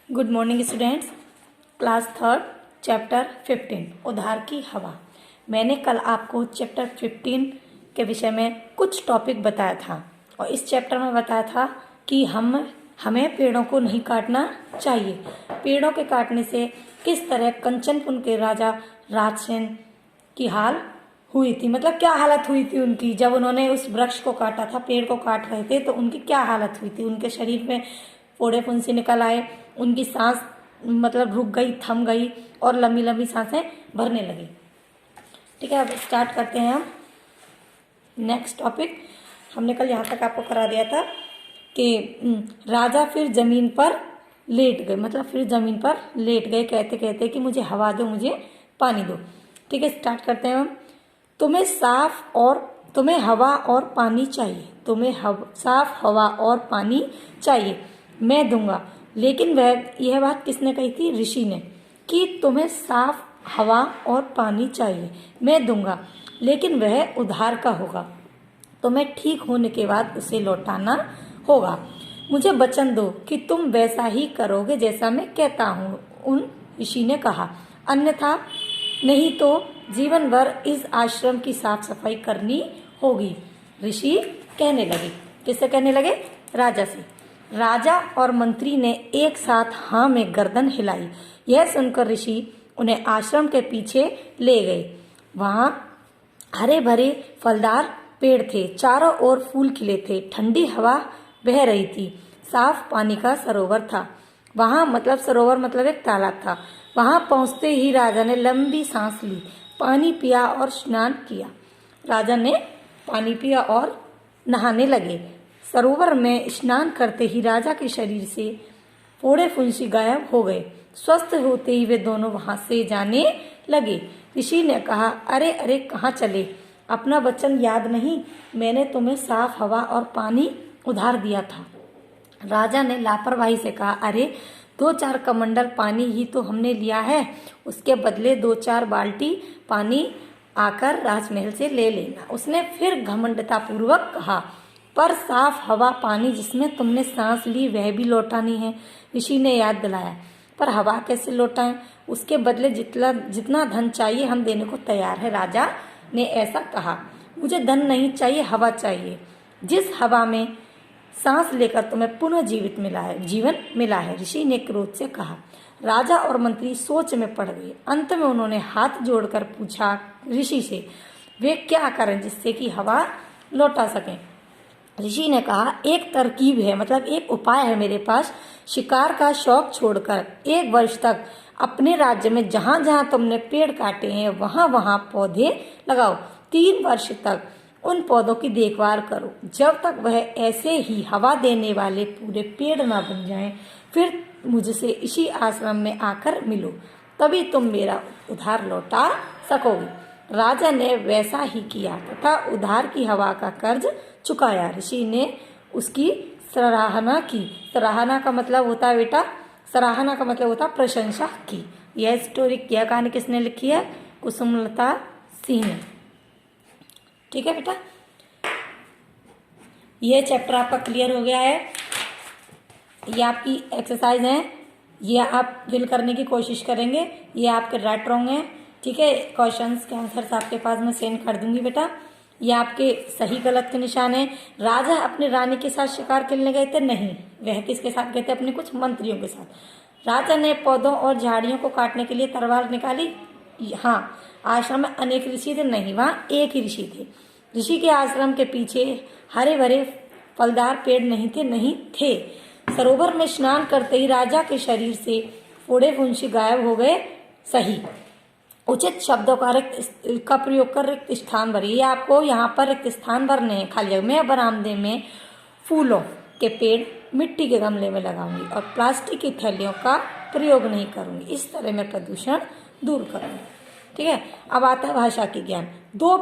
Good morning students. Class third chapter 15 उधार की हवा। मैंने कल आपको चैप्टर 15 के विषय में कुछ टॉपिक बताया था और इस चैप्टर में बताया था कि हमें पेड़ों को नहीं काटना चाहिए। पेड़ों के काटने से किस तरह कंचनपुर के राजा राजसेन की हाल हुई थी, मतलब क्या हालत हुई थी उनकी जब उन्होंने उस वृक्ष को काटा था, पेड़ को काट रहे थे तो उनकी क्या हालत हुई थी। उनके शरीर में फोड़े फुंसी निकल आए, उनकी सांस मतलब रुक गई, थम गई और लंबी लंबी सांसें भरने लगी। ठीक है, अब स्टार्ट करते हैं हम नेक्स्ट टॉपिक। हमने कल यहाँ तक आपको करा दिया था कि राजा फिर जमीन पर लेट गए, मतलब फिर जमीन पर लेट गए कहते कहते कि मुझे हवा दो, मुझे पानी दो। ठीक है, स्टार्ट करते हैं हम। तुम्हें हवा और पानी चाहिए, साफ हवा और पानी चाहिए, मैं दूंगा। लेकिन यह बात किसने कही थी? ऋषि ने, कि तुम्हें साफ हवा और पानी चाहिए, मैं दूंगा, लेकिन वह उधार का होगा। तुम्हें ठीक होने के बाद उसे लौटाना होगा। मुझे वचन दो कि तुम वैसा ही करोगे जैसा मैं कहता हूँ, उन ऋषि ने कहा। अन्यथा नहीं तो जीवन भर इस आश्रम की साफ सफाई करनी होगी। ऋषि कहने लगे। किससे कहने लगे? राजा से। राजा और मंत्री ने एक साथ हाँ में गर्दन हिलाई। यह सुनकर ऋषि उन्हें आश्रम के पीछे ले गए। वहां हरे भरे फलदार पेड़ थे, चारों ओर फूल खिले थे, ठंडी हवा बह रही थी, साफ पानी का सरोवर था वहां, मतलब सरोवर मतलब एक तालाब था। वहां पहुंचते ही राजा ने लंबी सांस ली, पानी पिया और स्नान किया। राजा ने पानी पिया और नहाने लगे। सरोवर में स्नान करते ही राजा के शरीर से फोड़े फुंसी गायब हो गए। स्वस्थ होते ही वे दोनों वहां से जाने लगे। ऋषि ने कहा, अरे अरे कहाँ चले? अपना वचन याद नहीं? मैंने तुम्हें साफ हवा और पानी उधार दिया था। राजा ने लापरवाही से कहा, अरे 2-4 कमंडल पानी ही तो हमने लिया है, उसके बदले 2-4 बाल्टी पानी आकर राजमहल से ले लेना। उसने फिर घमंडता पूर्वक कहा, पर साफ हवा पानी जिसमें तुमने सांस ली वह भी लौटानी है। ऋषि ने याद दिलाया, पर हवा कैसे लौटाएं? उसके बदले जितना धन चाहिए हम देने को तैयार है। राजा ने ऐसा कहा, मुझे धन नहीं चाहिए, हवा चाहिए। जिस हवा में सांस लेकर तुम्हें पुनः जीवन मिला है, ऋषि ने क्रोध से कहा। राजा और मंत्री सोच में पड़ गए। अंत में उन्होंने हाथ जोड़कर पूछा ऋषि से, वे क्या करें जिससे कि हवा लौटा सकें? ऋषि ने कहा, एक तरकीब है, मतलब एक उपाय है मेरे पास। शिकार का शौक छोड़कर 1 वर्ष तक अपने राज्य में जहां जहां तुमने पेड़ काटे हैं वहां वहां पौधे लगाओ। 3 वर्ष तक उन पौधों की देखभाल करो, जब तक वह ऐसे ही हवा देने वाले पूरे पेड़ ना बन जाएं। फिर मुझसे इसी आश्रम में आकर मिलो, तभी तुम मेरा उधार लौटा सकोगे। राजा ने वैसा ही किया तथा उधार की हवा का कर्ज चुकाया। ऋषि ने उसकी सराहना की। सराहना का मतलब होता है बेटा, सराहना का मतलब होता है प्रशंसा की। यह कहानी किसने लिखी है? कुसुमलता सिंह ने। ठीक है बेटा, ये चैप्टर आपका क्लियर हो गया है। ये आपकी एक्सरसाइज है, ये आप फिल करने की कोशिश करेंगे। ये आपके राइट रॉन्ग है। ठीक है, क्वेश्चंस के आंसर्स आपके पास मैं सेंड कर दूंगी बेटा। ये आपके सही गलत के निशान है। राजा अपनी रानी के साथ शिकार खेलने गए थे? नहीं। वह किसके साथ गए थे? अपने कुछ मंत्रियों के साथ। राजा ने पौधों और झाड़ियों को काटने के लिए तलवार निकाली? हाँ। आश्रम में अनेक ऋषि थे? नहीं, वहाँ एक ही ऋषि थे। ऋषि के आश्रम के पीछे हरे भरे फलदार पेड़ नहीं थे। सरोवर में स्नान करते ही राजा के शरीर से फोड़े फुंसी गायब हो गए। सही। उचित शब्दों का प्रयोग कर रिक्त स्थान भरिए। ये आपको यहाँ पर रिक्त स्थान भरने हैं खाली जगह। मैं बरामदे में फूलों के पेड़ मिट्टी के गमले में लगाऊंगी और प्लास्टिक की थैलियों का प्रयोग नहीं करूंगी। इस तरह मैं प्रदूषण दूर करूंगी। ठीक है, अब आता है भाषा की ज्ञान। 2